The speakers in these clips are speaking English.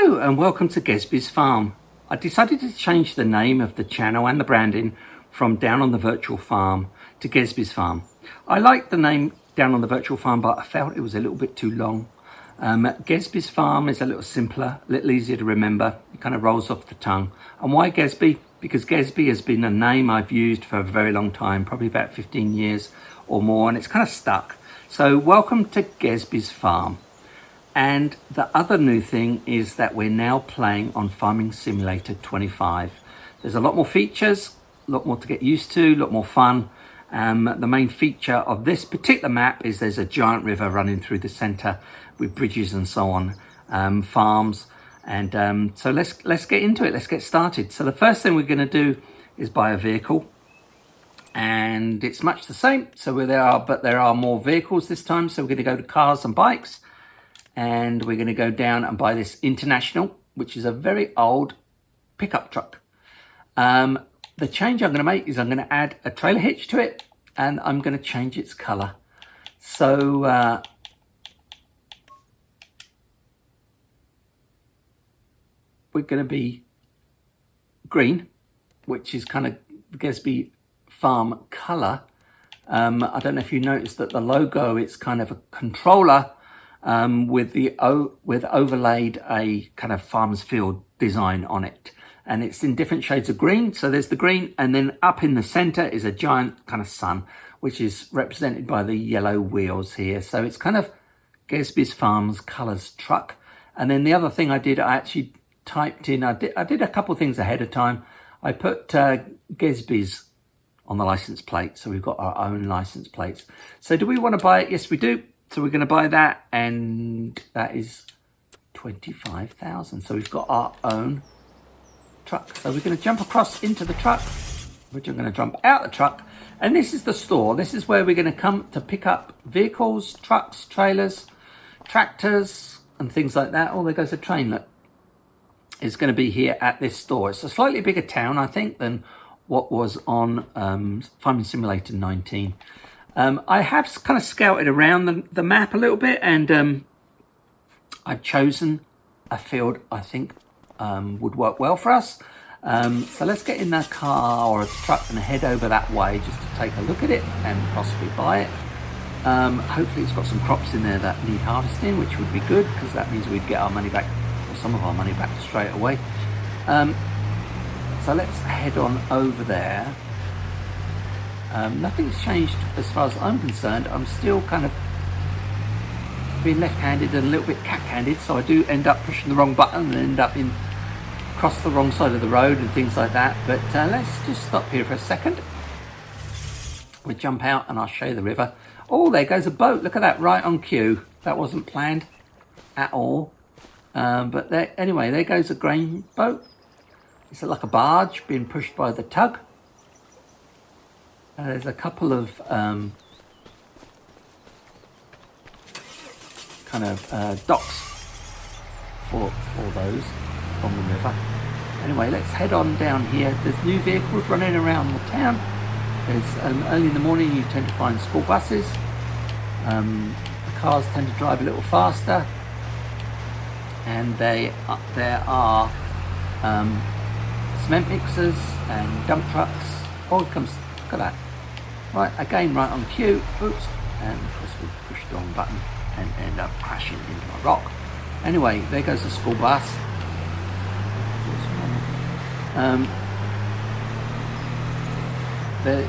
Hello and welcome to Gezzbys farm. I decided to change the name of the channel and the branding from Down on the Virtual Farm to Gezzbys farm. I liked the name Down on the Virtual Farm, but I felt it was a little bit too long. Gezzbys farm is a little simpler, a little easier to remember. It kind of rolls off the tongue. And why Gezzby? Because Gezzby has been a name I've used for a very long time, probably about 15 years or more, and it's kind of stuck. So welcome to Gezzbys farm. And the other new thing is that we're now playing on Farming Simulator 25. There's a lot more features, a lot more to get used to, a lot more fun. The main feature of this particular map is there's a giant river running through the center with bridges and so on, farms. And so let's get into it, let's get started. So the first thing we're gonna do is buy a vehicle. And it's much the same, so there are more vehicles this time. So we're gonna go to cars and bikes. And we're going to go down and buy this International, which is a very old pickup truck. The change I'm going to make is I'm going to add a trailer hitch to it, and I'm going to change its color. So we're going to be green, which is kind of the Gezzby farm color. I don't know if you noticed that the logo, it's kind of a controller with overlaid a kind of farmer's field design on it, and it's in different shades of green. So there's the green, and then up in the center is a giant kind of sun, which is represented by the yellow wheels here. So it's kind of Gezzbys farm's colors truck. And then the other thing I did, I actually typed in, I did a couple of things ahead of time. I put Gezzbys on the license plate, so we've got our own license plates. So do we want to buy it? Yes, we do. So we're going to buy that, and that is 25,000. So we've got our own truck. So we're going to jump across into the truck, which I'm going to jump out the truck. And this is the store. This is where we're going to come to pick up vehicles, trucks, trailers, tractors, and things like that. Oh, there goes a train, look. It's going to be here at this store. It's a slightly bigger town, I think, than what was on Farming Simulator 19. I have kind of scouted around the map a little bit, and I've chosen a field I think would work well for us. So let's get in the car or a truck and head over that way just to take a look at it and possibly buy it. Hopefully it's got some crops in there that need harvesting, which would be good, because that means we'd get our money back, or some of our money back straight away. So let's head on over there. Nothing's changed as far as I'm concerned. I'm still kind of being left-handed and a little bit cat-handed, so I do end up pushing the wrong button and end up across the wrong side of the road and things like that. But let's just stop here for a second. We'll jump out and I'll show you the river. Oh, there goes a boat. Look at that, right on cue. That wasn't planned at all. But anyway, there goes a grain boat. It's like a barge being pushed by the tug. There's a couple of docks for those on the river. Anyway, let's head on down here. There's new vehicles running around the town. There's early in the morning you tend to find school buses. The cars tend to drive a little faster, and there are cement mixers and dump trucks. Oh, it comes, look at that. Right, again, right on cue. Oops, and of course we pushed the wrong button and end up crashing into a rock. Anyway, there goes the school bus.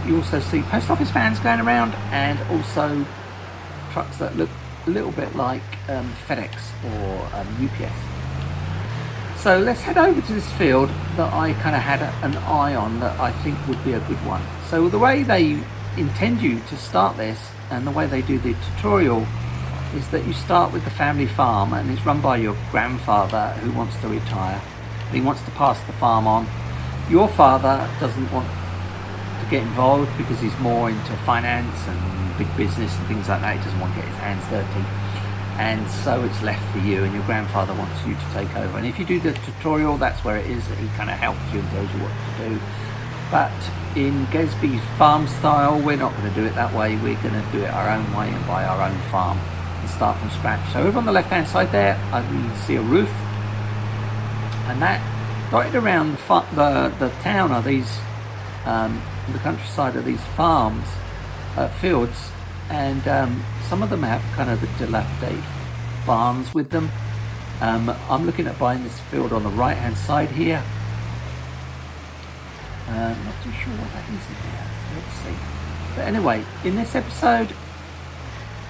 You also see post office vans going around, and also trucks that look a little bit like FedEx or UPS. So let's head over to this field that I kind of had an eye on that I think would be a good one. So the way they intend you to start this, and the way they do the tutorial, is that you start with the family farm, and it's run by your grandfather who wants to retire. He wants to pass the farm on. Your father doesn't want to get involved because he's more into finance and big business and things like that. He doesn't want to get his hands dirty. And so it's left for you, and your grandfather wants you to take over. And if you do the tutorial, that's where it is. He kind of helps you and tells you what to do. But in Gezzby farm style, we're not going to do it that way. We're going to do it our own way and buy our own farm and start from scratch. So over on the left hand side there, you can see a roof. And that dotted around the town are these, the countryside are these farms, fields, and some of them have kind of the dilapidated barns with them. I'm looking at buying this field on the right hand side here. Not too sure what that is in there, so let's see. But anyway, in this episode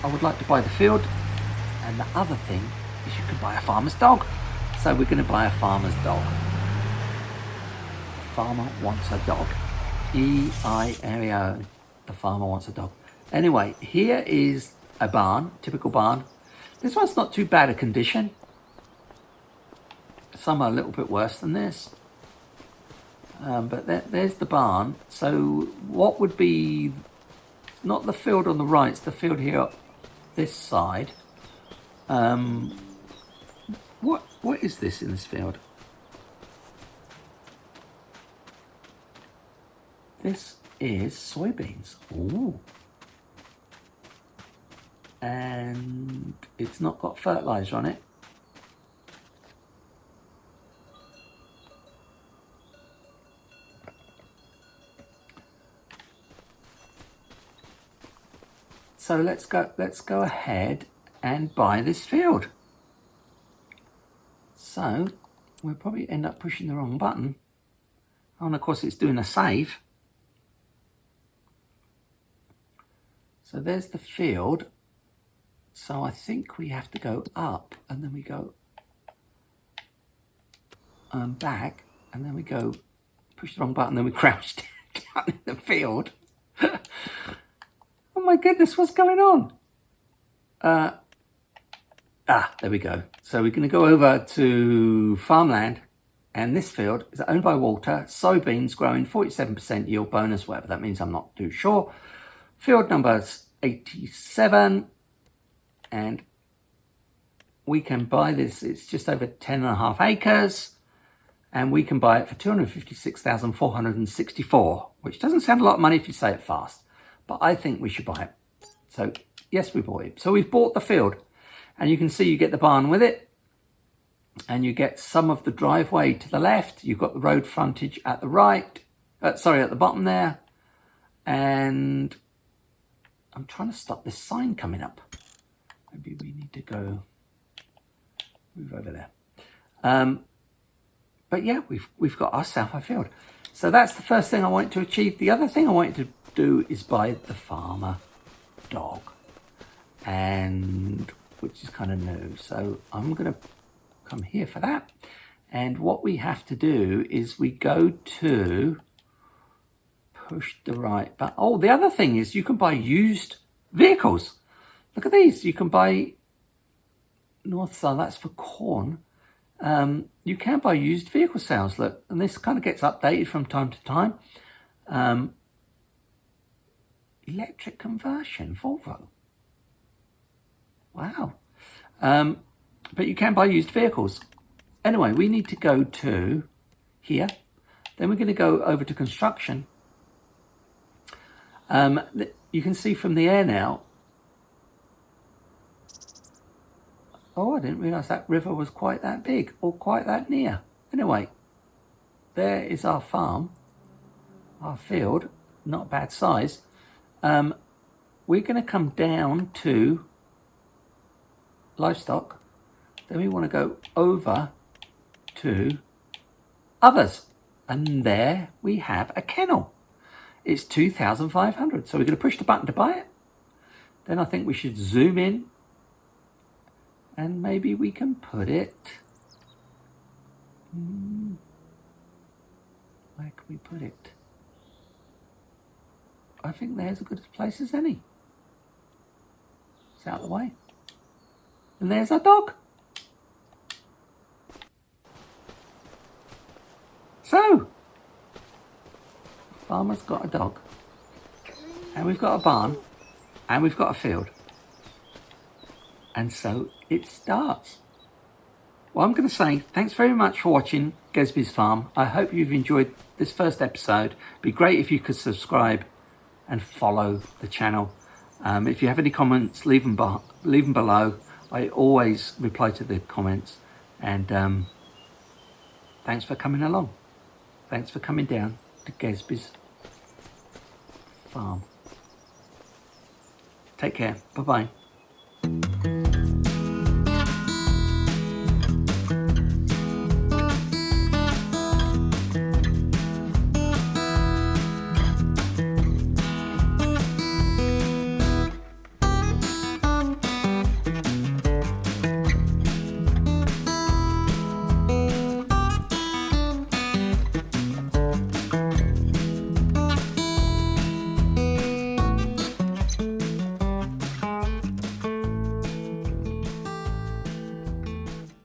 I would like to buy the field, and the other thing is you could buy a farmer's dog. So we're going to buy a farmer's dog. The farmer wants a dog. E-I-M-E-O. The farmer wants a dog. Anyway, here is a barn, typical barn. This one's not too bad a condition. Some are a little bit worse than this. But there's the barn. So what would be, not the field on the right, it's the field here, this side. What is this in this field? This is soybeans. Ooh. And it's not got fertilizer on it. So let's go ahead and buy this field. So we'll probably end up pushing the wrong button. Oh, and of course it's doing a save. So there's the field. So I think we have to go up, and then we go back, and then we go push the wrong button, then we crouch down in the field. Oh my goodness, what's going on? There we go. So we're going to go over to farmland, and this field is owned by Walter. Soybeans growing 47% yield bonus, whatever that means, I'm not too sure. Field number 87, and we can buy this. It's just over 10.5 acres, and we can buy it for 256,464, which doesn't sound a lot of money if you say it fast, but I think we should buy it. So yes, we bought it. So we've bought the field. And you can see you get the barn with it, and you get some of the driveway to the left. You've got the road frontage at the right, at the bottom there. And I'm trying to stop this sign coming up. Maybe we need to go move over there. But yeah, we've got ourselves a field. So that's the first thing I wanted to achieve. The other thing I wanted to do is buy the farmer dog, and which is kind of new. So I'm going to come here for that. And what we have to do is we go to push the right button. Oh, the other thing is you can buy used vehicles. Look at these. You can buy North Star, that's for corn. You can buy used vehicle sales. Look, and this kind of gets updated from time to time. Electric conversion, Volvo. Wow. But you can buy used vehicles. Anyway, we need to go to here. Then we're going to go over to construction. You can see from the air now. Oh, I didn't realise that river was quite that big or quite that near. Anyway, there is our farm, our field, not bad size. We're going to come down to livestock. Then we want to go over to others. And there we have a kennel. It's 2,500. So we're going to push the button to buy it. Then I think we should zoom in. And maybe we can put it... where can we put it? I think there's a good place as any. It's out of the way. And there's our dog. So, farmer's got a dog. And we've got a barn. And we've got a field. And so it starts. Well, I'm going to say thanks very much for watching Gezzbys Farm. I hope you've enjoyed this first episode. It'd be great if you could subscribe and follow the channel. If you have any comments, leave them below. I always reply to the comments. And thanks for coming along. Thanks for coming down to Gezzbys farm. Take care. Bye-bye.